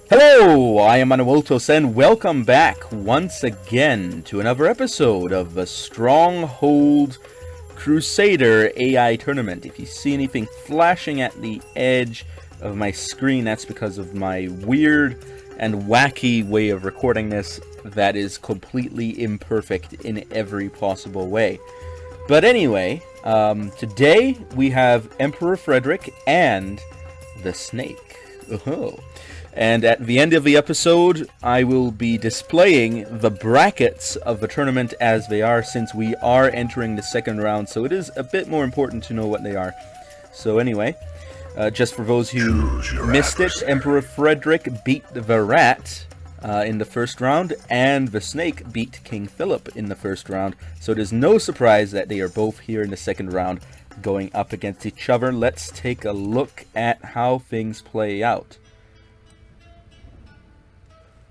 Hello, I am Manueltos, and welcome back once again to another episode of the Stronghold Crusader AI tournament. If you see anything flashing at the edge of my screen, that's because of my weird and wacky way of recording this that is completely imperfect in every possible way. But anyway, today we have Emperor Frederick and the Snake. Oh. And at the end of the episode, I will be displaying the brackets of the tournament as they are, since we are entering the second round, so it is a bit more important to know what they are. So anyway, just for those who missed it, Emperor Frederick beat the Rat in the first round, and the Snake beat King Philip in the first round. So it is no surprise that they are both here in the second round going up against each other. Let's take a look at how things play out.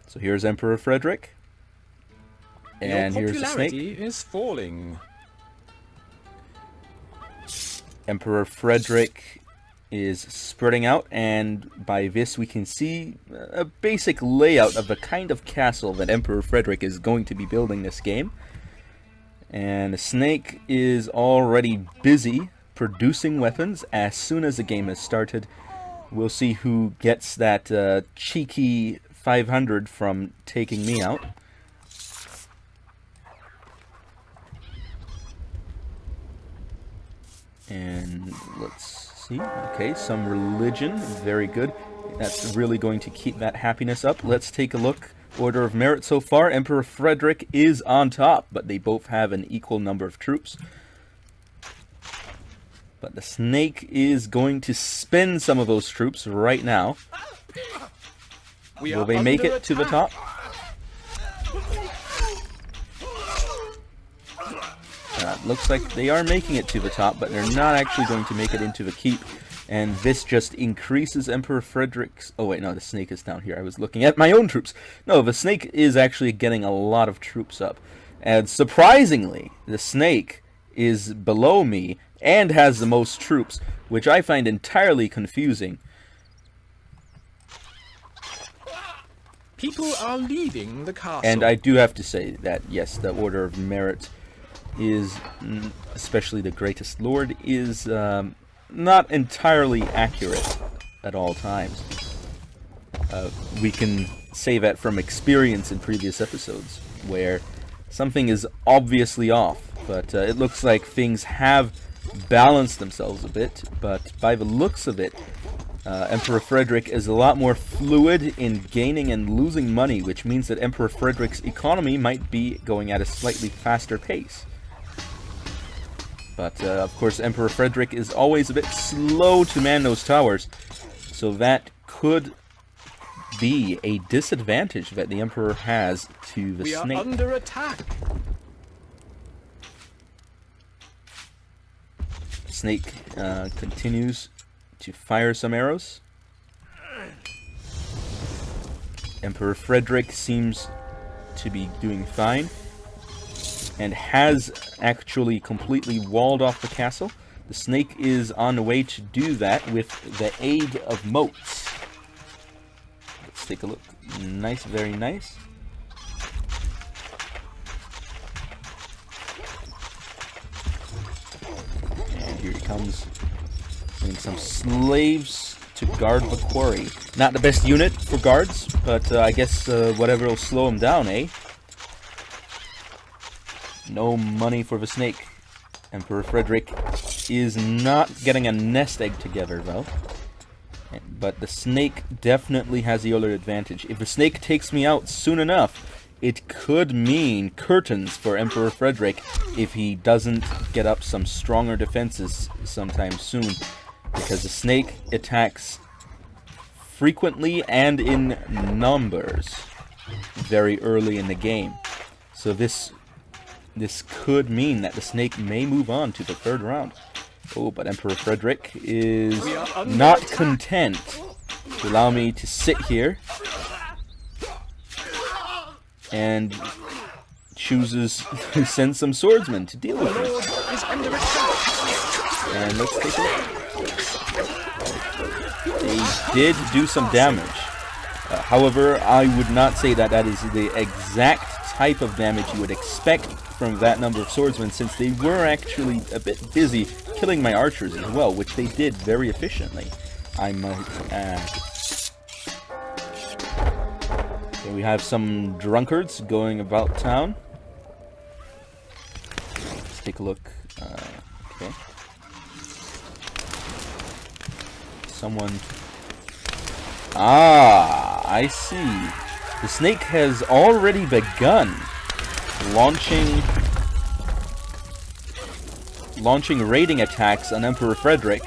So here's Emperor Frederick, and here's the Snake. Is falling. Emperor Frederick is spreading out, and by this we can see a basic layout of the kind of castle that Emperor Frederick is going to be building this game. And the Snake is already busy producing weapons. As soon as the game has started, we'll see who gets that cheeky 500 from taking me out. And let's see. Okay, some religion. Very good. That's really going to keep that happiness up. Let's take a look. Order of merit so far. Emperor Frederick is on top, but they both have an equal number of troops. But the Snake is going to spend some of those troops right now. Will they make it to the top? Looks like they are making it to the top, but they're not actually going to make it into the keep. And this just increases Emperor Frederick's... Oh wait, no, the Snake is down here. I was looking at my own troops. No, the Snake is actually getting a lot of troops up. And surprisingly, the Snake is below me and has the most troops, which I find entirely confusing. People are leaving the castle. And I do have to say that, yes, the Order of Merit is, especially the Greatest Lord, is not entirely accurate at all times. We can say that from experience in previous episodes, where something is obviously off, but it looks like things have balanced themselves a bit, but by the looks of it, Emperor Frederick is a lot more fluid in gaining and losing money, which means that Emperor Frederick's economy might be going at a slightly faster pace. But, of course, Emperor Frederick is always a bit slow to man those towers, so that could be a disadvantage that the Emperor has to the Snake. We are under attack. Snake continues to fire some arrows. Emperor Frederick seems to be doing fine and has actually completely walled off the castle. The Snake is on the way to do that with the aid of moats. Let's take a look. Nice, very nice. And here he comes. And some slaves to guard the quarry. Not the best unit for guards, but I guess whatever will slow him down, eh? No money for the Snake. Emperor Frederick is not getting a nest egg together, though. But the Snake definitely has the other advantage. If the Snake takes me out soon enough, it could mean curtains for Emperor Frederick if he doesn't get up some stronger defenses sometime soon. Because the Snake attacks frequently and in numbers very early in the game. So this could mean that the Snake may move on to the third round. Oh, but Emperor Frederick is not content to allow me to sit here and chooses to send some swordsmen to deal with me. And let's take a look. They did do some damage. However, I would not say that that is the exact type of damage you would expect from that number of swordsmen, since they were actually a bit busy killing my archers as well, which they did very efficiently, I might add. Okay, we have some drunkards going about town. Let's take a look. Okay. Someone... Ah, I see. The snake has already begun launching raiding attacks on Emperor Frederick.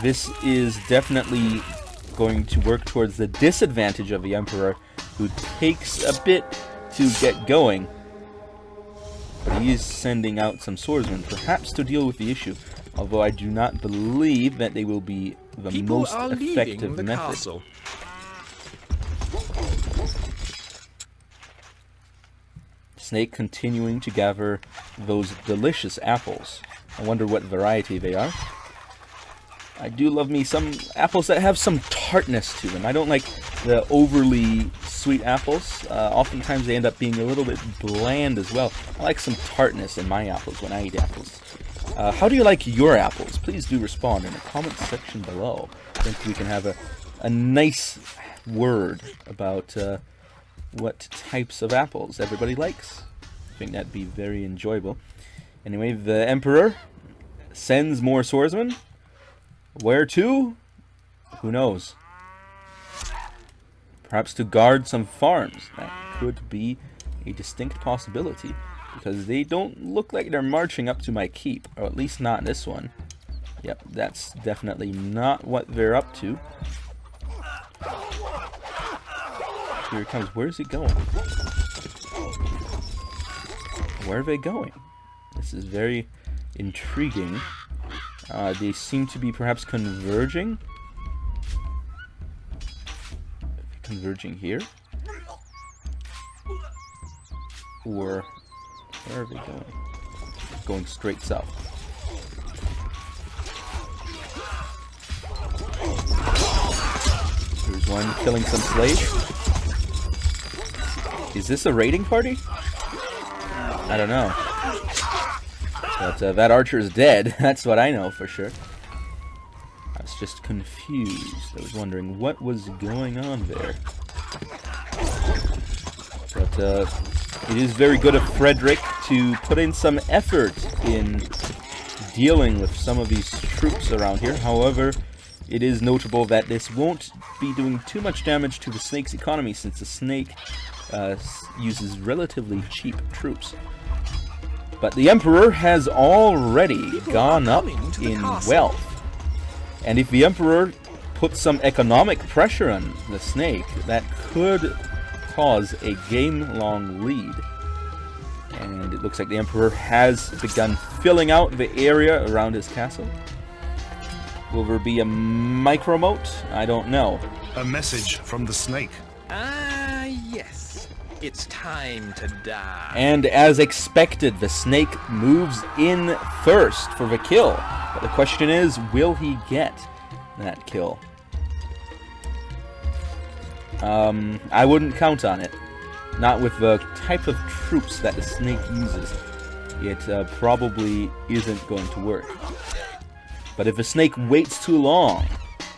This is definitely going to work towards the disadvantage of the Emperor, who takes a bit to get going. But he is sending out some swordsmen, perhaps to deal with the issue, although I do not believe that they will be the most effective method. Castle. Snake continuing to gather those delicious apples. I wonder what variety they are. I do love me some apples that have some tartness to them. I don't like the overly sweet apples. Oftentimes they end up being a little bit bland as well. I like some tartness in my apples when I eat apples. How do you like your apples? Please do respond in the comment section below. I think we can have a nice word about what types of apples everybody likes. I think that'd be very enjoyable. Anyway, the Emperor sends more swordsmen. Where to? Who knows? Perhaps to guard some farms. That could be a distinct possibility, because they don't look like they're marching up to my keep, or at least not this one. Yep, that's definitely not what they're up to. Here it comes. Where's it going? Where are they going? This is very intriguing. They seem to be perhaps converging. Converging here? Or where are they going? Going straight south. Here's one killing some slaves. Is this a raiding party? I don't know. But that archer is dead. That's what I know for sure. I was just confused. I was wondering what was going on there. But it is very good of Frederick to put in some effort in dealing with some of these troops around here. However, it is notable that this won't be doing too much damage to the snake's economy, since the snake uses relatively cheap troops. But the Emperor has already gone up in wealth. And if the Emperor puts some economic pressure on the snake, that could cause a game-long lead. And it looks like the Emperor has begun filling out the area around his castle. Will there be a micro-moat? I don't know. A message from the snake. Ah, yes. It's time to die. And as expected, the snake moves in first for the kill. But the question is, will he get that kill? I wouldn't count on it. Not with the type of troops that the snake uses. It probably isn't going to work. But if the snake waits too long,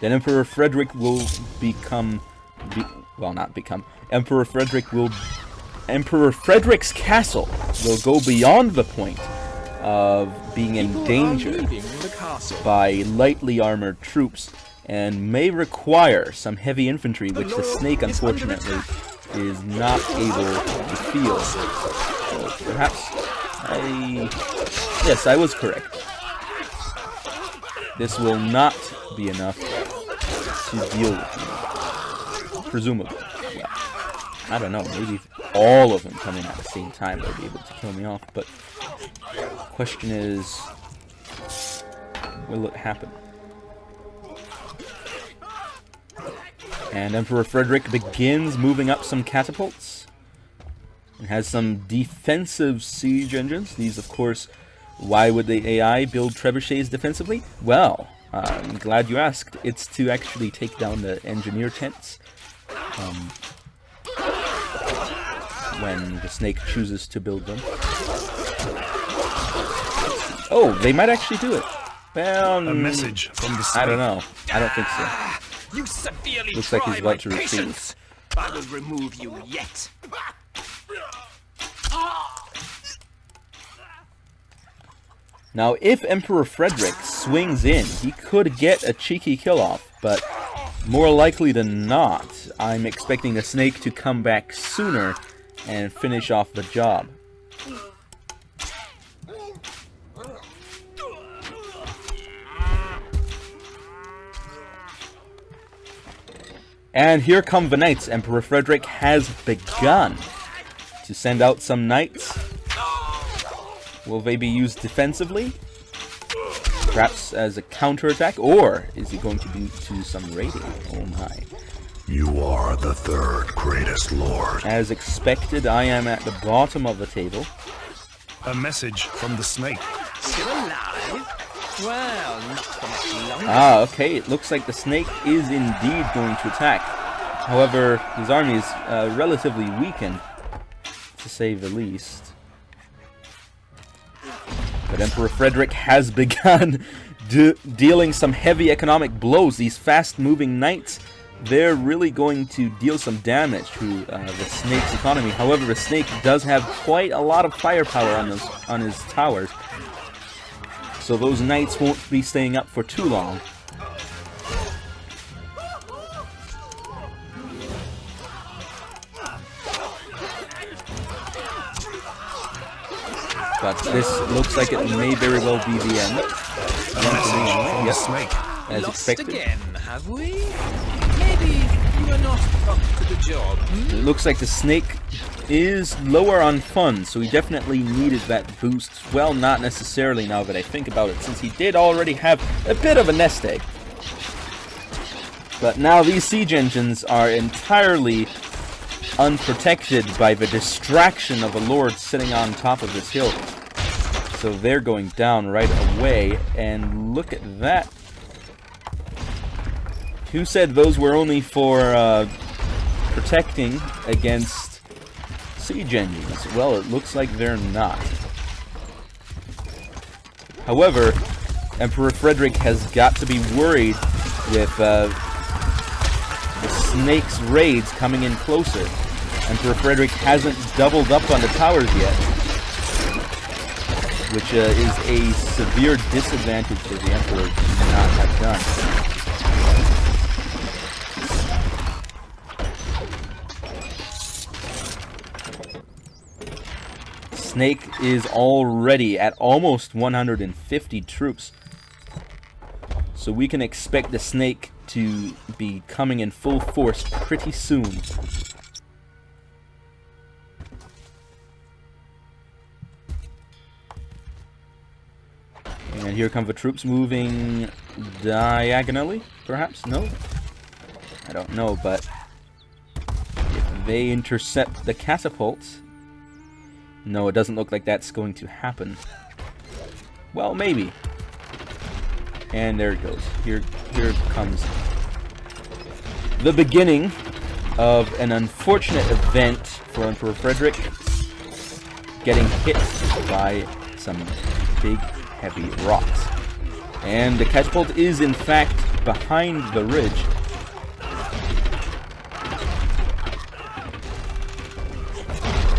then Emperor Frederick will become... Emperor Frederick's castle will go beyond the point of being in danger by lightly armored troops, and may require some heavy infantry, which the snake unfortunately is not able to field. So perhaps yes, I was correct. This will not be enough to deal with me. Presumably. Well, I don't know, maybe if all of them come in at the same time, they'll be able to kill me off, but the question is, will it happen? And Emperor Frederick begins moving up some catapults, and has some defensive siege engines. These, of course, why would the AI build trebuchets defensively? Well, I'm glad you asked. It's to actually take down the engineer tents when the snake chooses to build them. Oh, they might actually do it. Well, A message from the snake. I don't know. I don't think so. You severely Looks like he's try my about to retreat. patience. I will remove you yet. Now, if Emperor Frederick swings in, he could get a cheeky kill off, but more likely than not, I'm expecting the snake to come back sooner and finish off the job. And here come the knights. Emperor Frederick has begun to send out some knights. Will they be used defensively? Perhaps as a counterattack? Or is he going to do some raiding? Oh my. You are the third greatest lord. As expected, I am at the bottom of the table. A message from the snake. Still alive? Well, not for much longer. Ah, okay. It looks like the snake is indeed going to attack. However, his army is relatively weakened, to say the least. But Emperor Frederick has begun dealing some heavy economic blows. These fast-moving knights, they're really going to deal some damage to the snake's economy. However, the snake does have quite a lot of firepower on his towers, so those knights won't be staying up for too long. But this looks like it may very well be the end. A message from the Yep. snake. As Lost expected. again, have we? Maybe you are not up to the job. It looks like the snake is lower on funds, so he definitely needed that boost. Well, not necessarily now that I think about it, since he did already have a bit of a nest egg. But now these siege engines are entirely unprotected by the distraction of a lord sitting on top of this hill. So they're going down right away, and look at that. Who said those were only for protecting against siege engines? Well, it looks like they're not. However, Emperor Frederick has got to be worried with the snake's raids coming in closer. Emperor Frederick hasn't doubled up on the towers yet, which is a severe disadvantage that the Emperor should not have done. Snake is already at almost 150 troops, so we can expect the snake to be coming in full force pretty soon. And here come the troops moving diagonally, perhaps? No? I don't know, but if they intercept the catapults... No, it doesn't look like that's going to happen. Well, maybe. And there it goes. Here comes the beginning of an unfortunate event for Emperor Frederick, getting hit by some big, heavy rocks. And the catapult is, in fact, behind the ridge.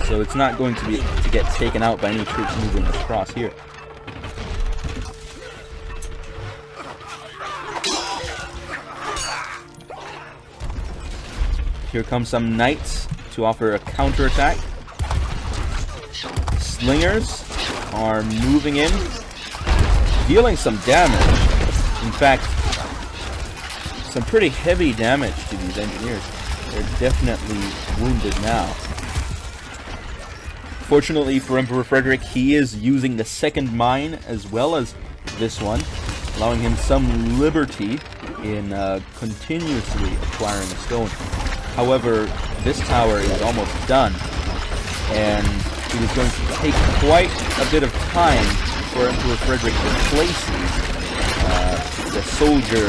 So it's not going to get taken out by any troops moving across here. Here come some knights to offer a counterattack. Slingers are moving in, dealing some damage. In fact, some pretty heavy damage to these engineers. They're definitely wounded now. Fortunately for Emperor Frederick, he is using the second mine as well as this one, allowing him some liberty in continuously acquiring a stone. However, this tower is almost done, and it is going to take quite a bit of time for Emperor Frederick to place the soldier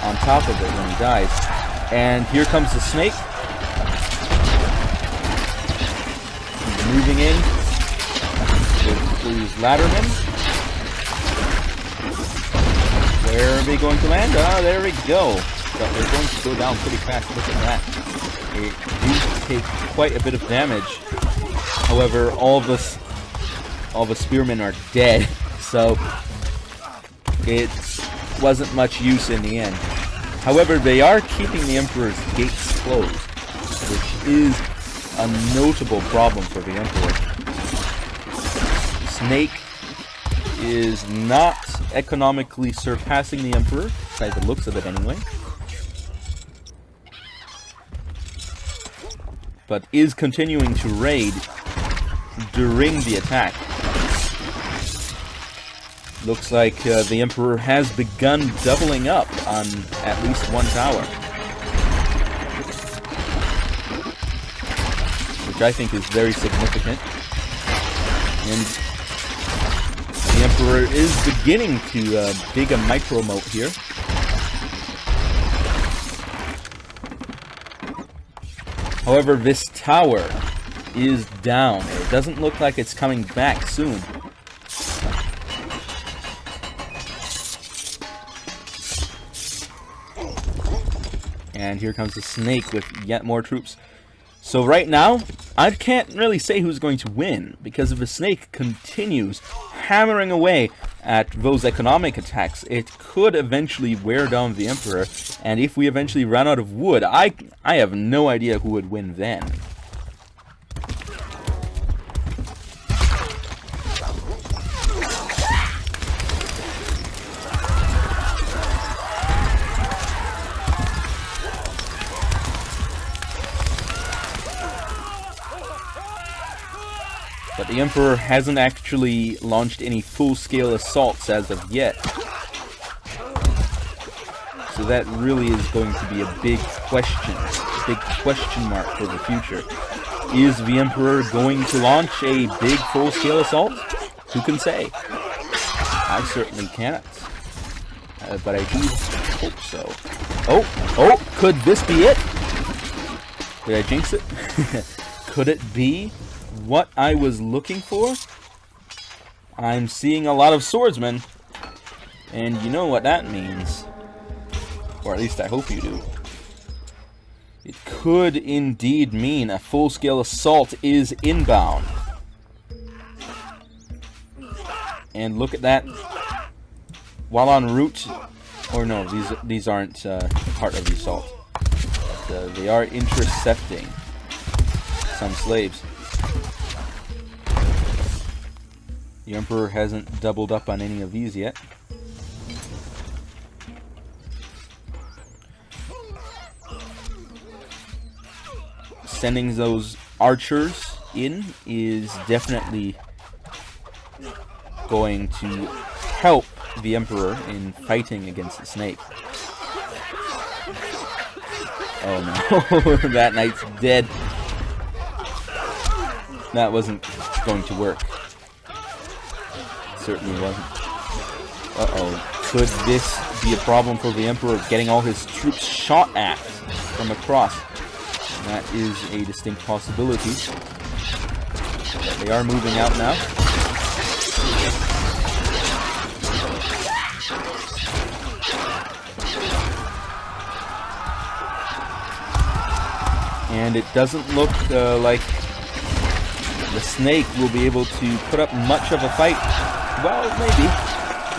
on top of it when he dies. And here comes the snake. He's moving in with these laddermen. Where are they going to land? Ah, there we go. But they're going to go down pretty fast. Look at that. They do take quite a bit of damage. However, all the spearmen are dead, so it wasn't much use in the end. However, they are keeping the Emperor's gates closed, which is a notable problem for the Emperor. Snake is not economically surpassing the Emperor, by the looks of it anyway. But is continuing to raid during the attack. Looks like the Emperor has begun doubling up on at least one tower. Which I think is very significant. And the Emperor is beginning to dig a micro moat here. However, this tower is down. It doesn't look like it's coming back soon. And here comes the snake with yet more troops. So right now, I can't really say who's going to win, because if the snake continues hammering away at those economic attacks, it could eventually wear down the Emperor, and if we eventually run out of wood, I have no idea who would win then. But the Emperor hasn't actually launched any full-scale assaults as of yet. So that really is going to be a big question mark for the future. Is the Emperor going to launch a big full-scale assault? Who can say? I certainly can't. But I do hope so. Oh, could this be it? Did I jinx it? Could it be what I was looking for? I'm seeing a lot of swordsmen, and you know what that means. Or at least I hope you do. It could indeed mean a full-scale assault is inbound. And look at that. While en route, or no, these aren't part of the assault. But, they are intercepting some slaves. The Emperor hasn't doubled up on any of these yet. Sending those archers in is definitely going to help the Emperor in fighting against the snake. Oh no, that knight's dead. That wasn't going to work. Certainly wasn't. Uh-oh. Could this be a problem for the Emperor getting all his troops shot at from across? That is a distinct possibility. They are moving out now. And it doesn't look like the snake will be able to put up much of a fight. Well, maybe.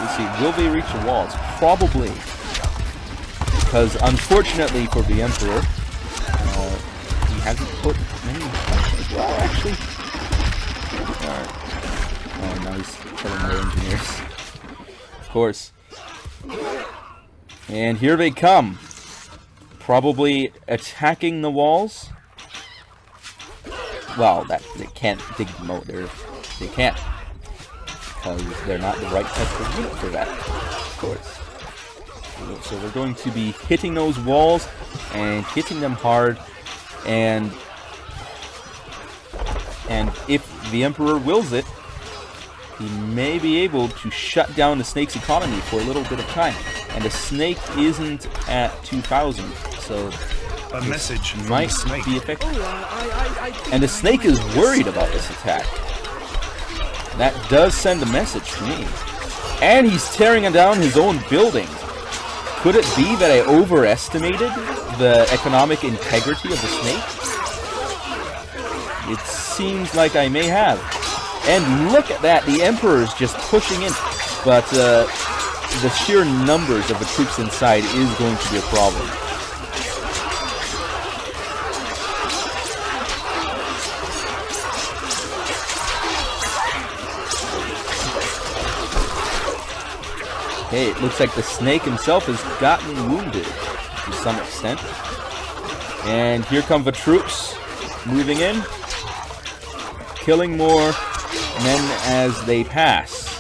Let's see. Will they reach the walls? Probably. Because unfortunately for the Emperor, he hasn't put many. Well, actually. Alright. Oh, now he's killing their engineers. Of course. And here they come. Probably attacking the walls. Well, that they can't dig the moat. They can't. Because they're not the right type of unit for that, of course. So we're going to be hitting those walls and hitting them hard, and if the Emperor wills it, he may be able to shut down the snake's economy for a little bit of time. And the snake isn't at 2,000, so A message from might the snake. be effective. And the snake is worried about this attack. That does send a message to me. And he's tearing down his own buildings. Could it be that I overestimated the economic integrity of the snake? It seems like I may have. And look at that, the Emperor's just pushing in. But the sheer numbers of the troops inside is going to be a problem. Okay, it looks like the snake himself has gotten wounded to some extent. And here come the troops moving in, killing more men as they pass.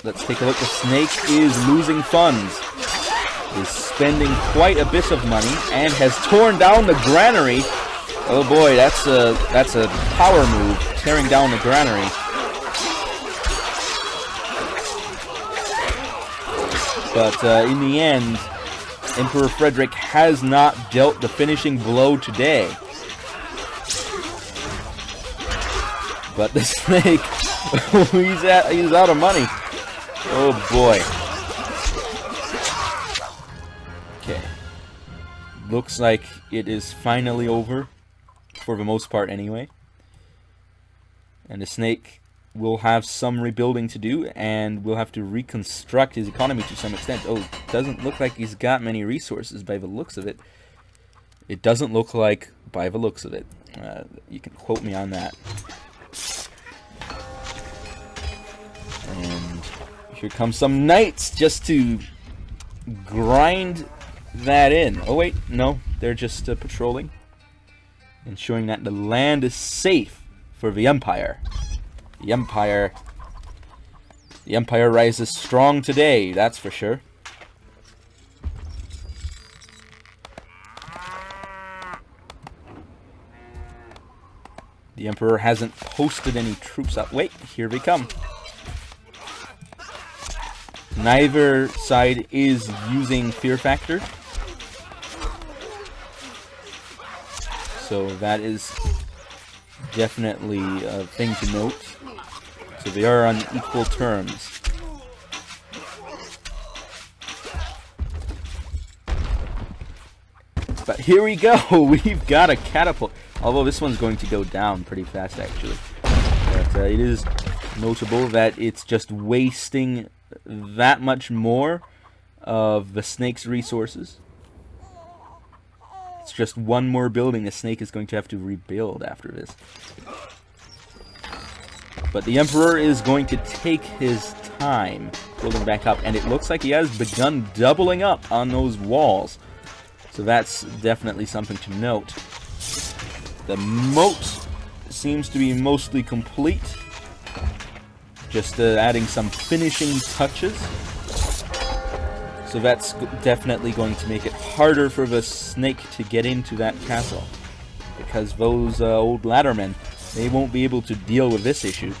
Let's take a look. The snake is losing funds, is spending quite a bit of money, and has torn down the granary. Oh boy, that's a power move, tearing down the granary. But in the end, Emperor Frederick has not dealt the finishing blow today. But the snake, he's out of money. Oh boy. Okay. Looks like it is finally over, for the most part anyway. And the snake will have some rebuilding to do, and will have to reconstruct his economy to some extent. Oh, doesn't look like he's got many resources by the looks of it. It doesn't look like by the looks of it. You can quote me on that. And here come some knights just to grind that in. Oh wait, no, they're just patrolling, ensuring that the land is safe for the Empire. The Empire rises strong today, that's for sure. The Emperor hasn't posted any troops up. Wait, here they come. Neither side is using Fear Factor. So that is definitely a thing to note. So they are on equal terms. But here we go. We've got a catapult. Although this one's going to go down pretty fast, actually. But it is notable that it's just wasting that much more of the snake's resources. It's just one more building the snake is going to have to rebuild after this. But the Emperor is going to take his time building back up, and it looks like he has begun doubling up on those walls. So that's definitely something to note. The moat seems to be mostly complete. Just adding some finishing touches. So that's definitely going to make it harder for the snake to get into that castle. Because those old laddermen, they won't be able to deal with this issue.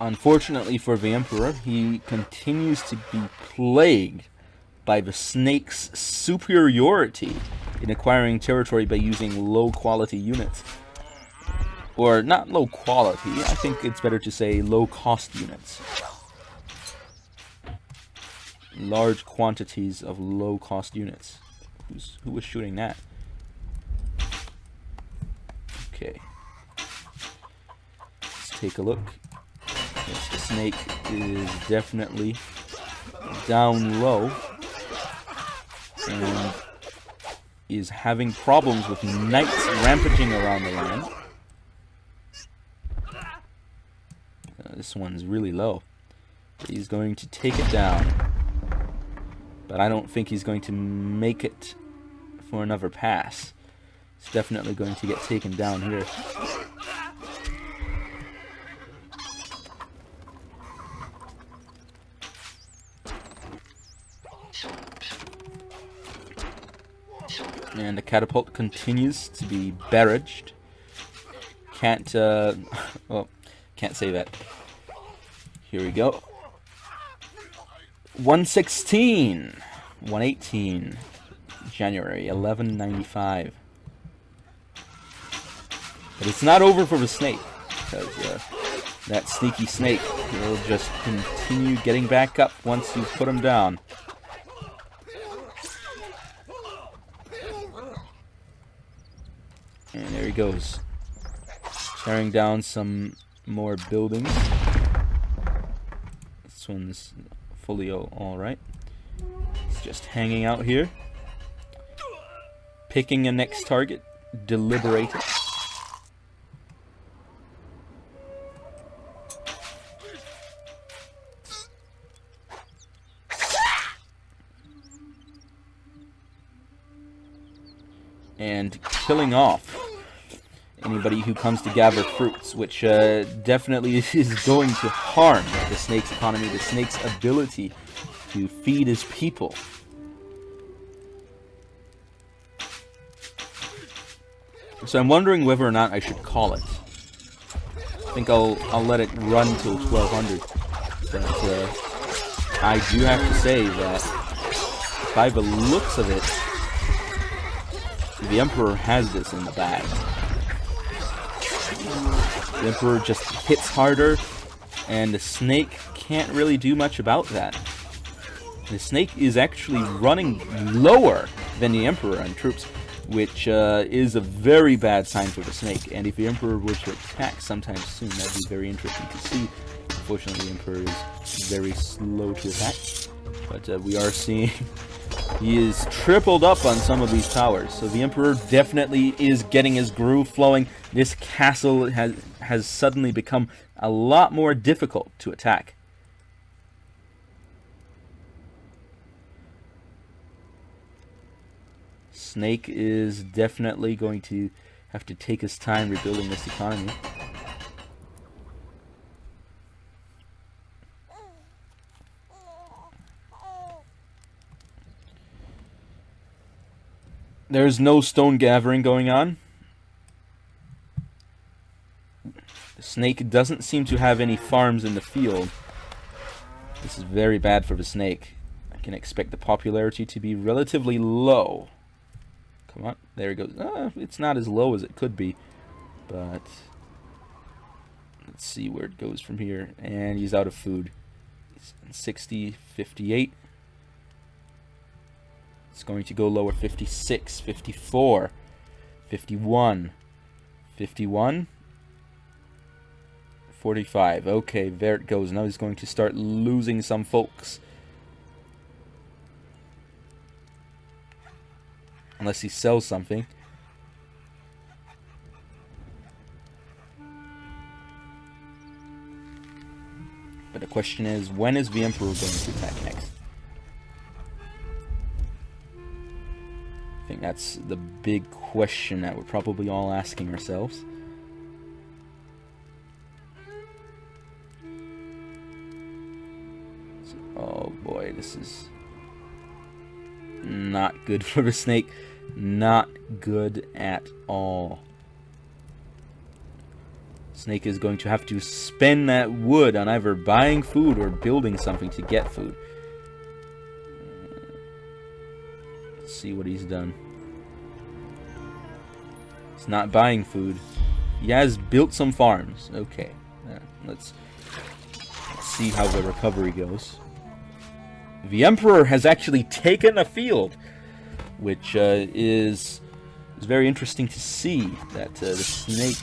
Unfortunately for the Emperor, he continues to be plagued by the snake's superiority in acquiring territory by using low-quality units. Or, not low-quality, I think it's better to say low-cost units. Large quantities of low-cost units. Who was shooting that? Okay. Let's take a look. Yes, the snake is definitely down low and is having problems with knights rampaging around the land. This one's really low. He's going to take it down, but I don't think he's going to make it for another pass. It's definitely going to get taken down here. And the catapult continues to be barraged. Can't, well, can't say that. Here we go. 116. 118. January 1195. But it's not over for the snake, because that sneaky snake will just continue getting back up once you put him down. And there he goes, tearing down some more buildings. This one's fully alright. It's just hanging out here, picking a next target, deliberating. And killing off anybody who comes to gather fruits, which definitely is going to harm the snake's economy, the snake's ability to feed his people. So I'm wondering whether or not I should call it. I think I'll let it run till 1200. But I do have to say that by the looks of it, the Emperor has this in the bag. The Emperor just hits harder, and the snake can't really do much about that. The snake is actually running lower than the Emperor on troops, which is a very bad sign for the snake. And if the Emperor were to attack sometime soon, that'd be very interesting to see. Unfortunately, the Emperor is very slow to attack, but we are seeing he is tripled up on some of these towers. So the Emperor definitely is getting his groove flowing. This castle has suddenly become a lot more difficult to attack. Snake is definitely going to have to take his time rebuilding this economy. There's no stone gathering going on. The snake doesn't seem to have any farms in the field. This is very bad for the snake. I can expect the popularity to be relatively low. Come on, there it goes. It's not as low as it could be, but let's see where it goes from here. And he's out of food. He's 60, 58. It's going to go lower. 56, 54, 51, 51, 45. Okay, there it goes. Now he's going to start losing some folks. Unless he sells something. But the question is, when is the Emperor going to attack next? I think that's the big question that we're probably all asking ourselves. Oh boy, this is not good for the snake. Not good at all. Snake is going to have to spend that wood on either buying food or building something to get food. Let's see what he's done. He's not buying food. He has built some farms. Okay. Let's see how the recovery goes. The Emperor has actually taken a field, which is very interesting to see that the snake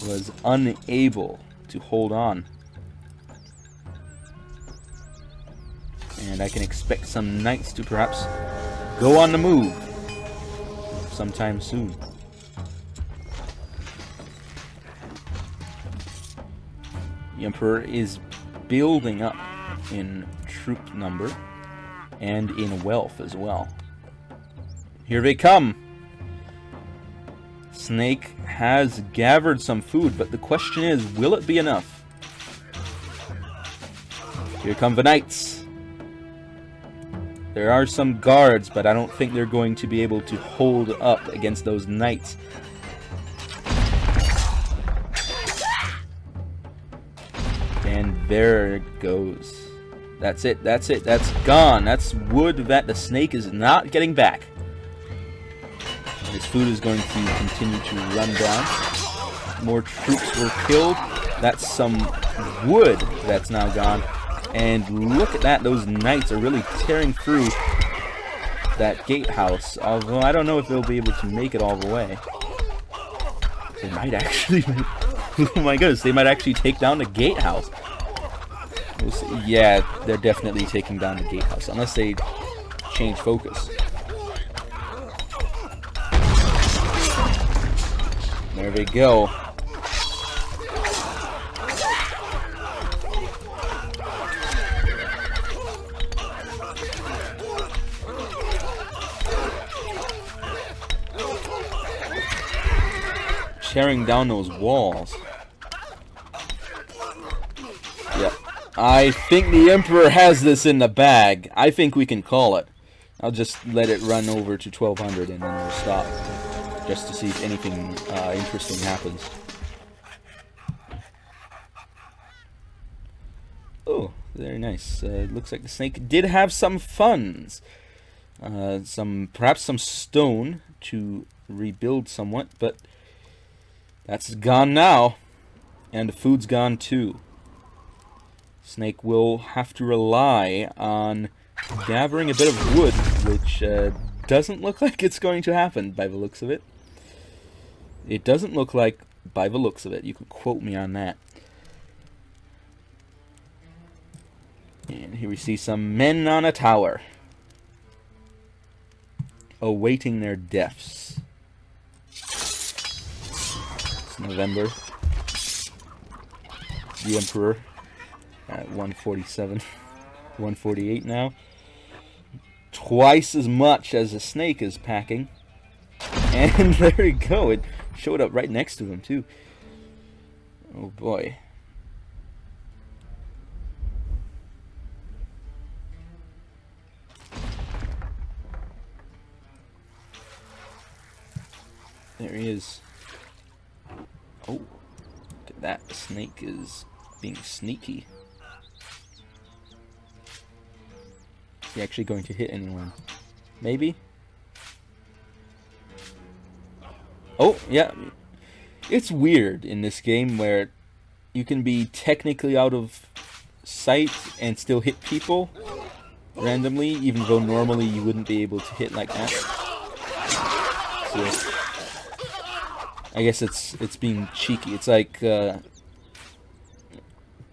was unable to hold on. And I can expect some knights to perhaps go on the move sometime soon. The Emperor is building up in troop number and in wealth as well. Here they come. Snake has gathered some food, but the question is, will it be enough? Here come the knights. There are some guards, but I don't think they're going to be able to hold up against those knights. And there it goes. That's it, that's it, that's gone. That's wood that the snake is not getting back. And his food is going to continue to run down. More troops were killed. That's some wood that's now gone. And look at that, those knights are really tearing through that gatehouse. Although I don't know if they'll be able to make it all the way. They might actually... Oh my goodness, they might actually take down the gatehouse. We'll see. Yeah, they're definitely taking down the gatehouse, unless they change focus. There they go. Tearing down those walls. Yep. I think the Emperor has this in the bag. I think we can call it. I'll just let it run over to 1200 and then we'll stop. Just to see if anything interesting happens. Oh, very nice. It looks like the snake did have some funds. Perhaps some stone to rebuild somewhat, but that's gone now. And the food's gone too. Snake will have to rely on gathering a bit of wood, which doesn't look like it's going to happen by the looks of it. It doesn't look like, by the looks of it. You can quote me on that. And here we see some men on a tower, awaiting their deaths. It's November. The Emperor at 147, 148 now. Twice as much as a snake is packing. And there we go. It showed up right next to him too. Oh boy. There he is. Oh, look at that. The snake is being sneaky. Is he actually going to hit anyone? Maybe? Oh, yeah. It's weird in this game where you can be technically out of sight and still hit people randomly, even though normally you wouldn't be able to hit like that. So, I guess it's being cheeky. It's like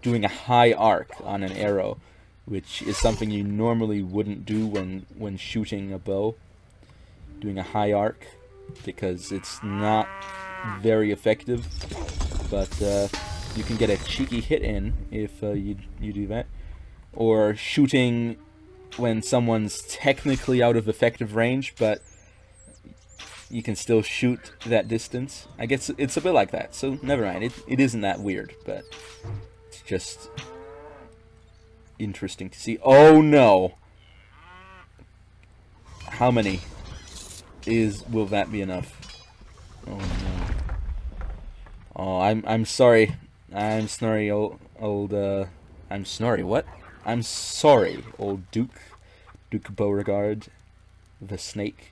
doing a high arc on an arrow, which is something you normally wouldn't do when shooting a bow. Doing a high arc, because it's not very effective, but you can get a cheeky hit in if you do that. Or shooting when someone's technically out of effective range, but you can still shoot that distance. I guess it's a bit like that, so never mind. It isn't that weird, but it's just interesting to see. Oh no! How many? Will that be enough? Oh no. Oh, I'm sorry. I'm sorry, I'm sorry, what? I'm sorry, old Duke Beauregard, the snake.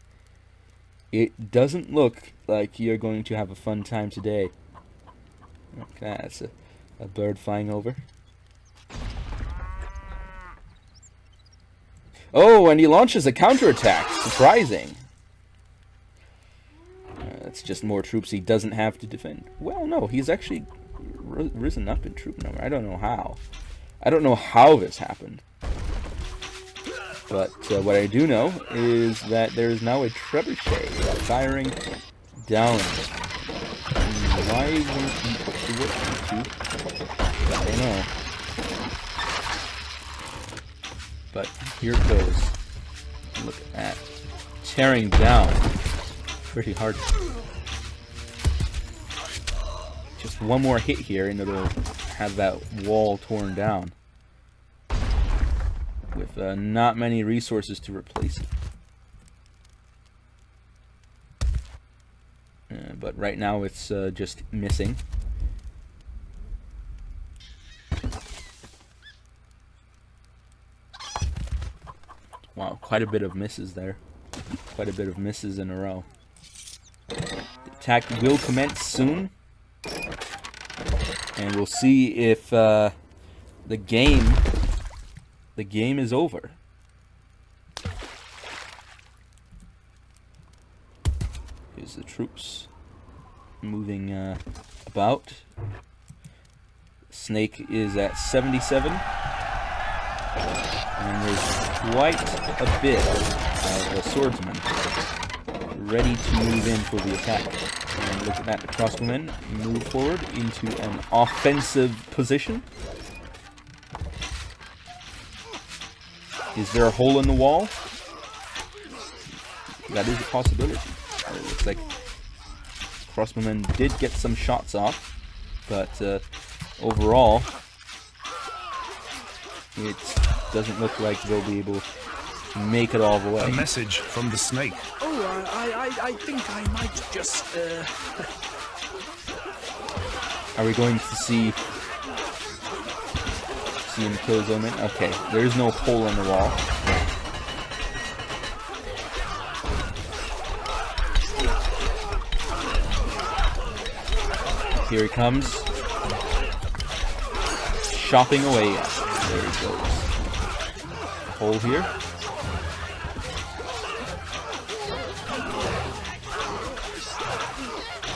It doesn't look like you're going to have a fun time today. Okay, that's a bird flying over. Oh, and he launches a counterattack. Surprising. That's just more troops he doesn't have to defend. Well, no, he's actually risen up in troop number. I don't know how. I don't know how this happened. But what I do know is that there is now a trebuchet firing down. Why won't he do it? I don't know. But here it goes. Look at that. Tearing down. Pretty hard. Just one more hit here and it'll have that wall torn down. With with not many resources to replace it. But right now it's just missing. Wow, quite a bit of misses there. Quite a bit of misses in a row. The attack will commence soon. And we'll see if the game is over. Here's the troops moving about. Snake is at 77. And there's quite a bit of swordsmen ready to move in for the attack. And look at that, the crossbowmen move forward into an offensive position. Is there a hole in the wall? That is a possibility. It looks like crossbowmen did get some shots off, but overall, it doesn't look like they'll be able to make it all the way. A message from the snake. Oh, I think I might just, Are we going to see him kill his own men? Okay, there's no hole in the wall. Here he comes. Chopping away. There he goes. Hole here.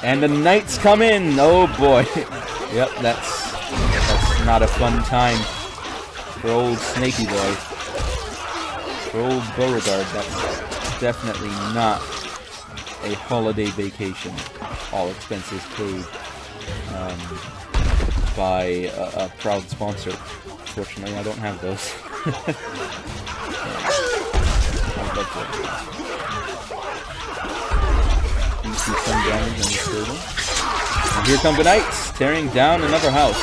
And the knights come in. Oh boy. Yep, that's not a fun time for old Snaky Boy. For old Beauregard, that's definitely not a holiday vacation. All expenses paid by a proud sponsor. Fortunately, I don't have those. I'd love to. Some damage on this building. And here come the knights, tearing down another house.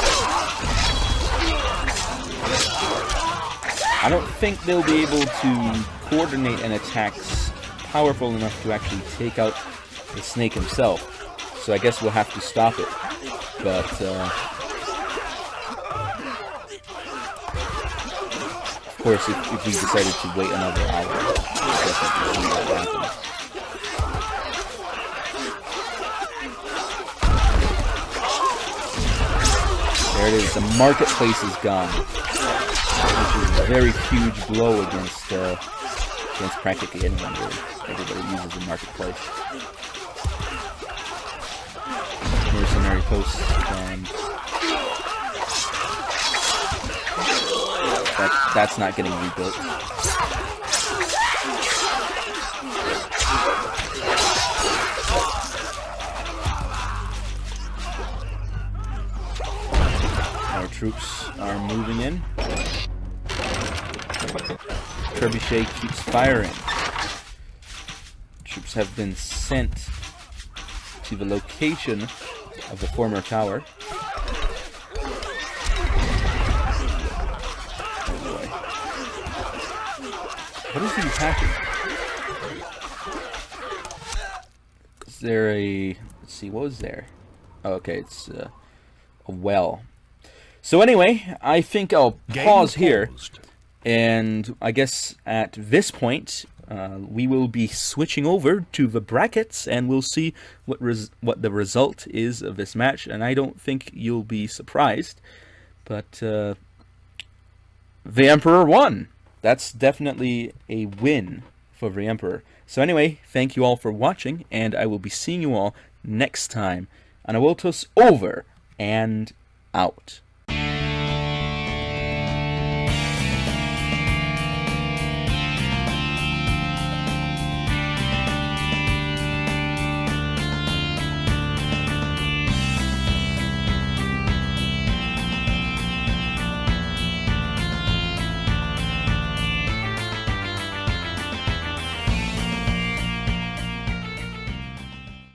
I don't think they'll be able to coordinate an attack powerful enough to actually take out the snake himself. So I guess we'll have to stop it. But of course, if we decided to wait another hour, we'll definitely see that happen. There it is, the marketplace is gone, which is a very huge blow against practically anyone really. Everybody uses the marketplace. Mercenary posts gone. That's not getting rebuilt. Troops are moving in. Trebuchet keeps firing. Troops have been sent to the location of the former tower. Oh boy. What is he attacking? Is there a... Let's see, what was there? Oh, okay, it's a well. So anyway, I think I'll pause here, and I guess at this point, we will be switching over to the brackets, and we'll see what the result is of this match, and I don't think you'll be surprised, but the Emperor won. That's definitely a win for the Emperor. So anyway, thank you all for watching, and I will be seeing you all next time. Anawiltos over and out.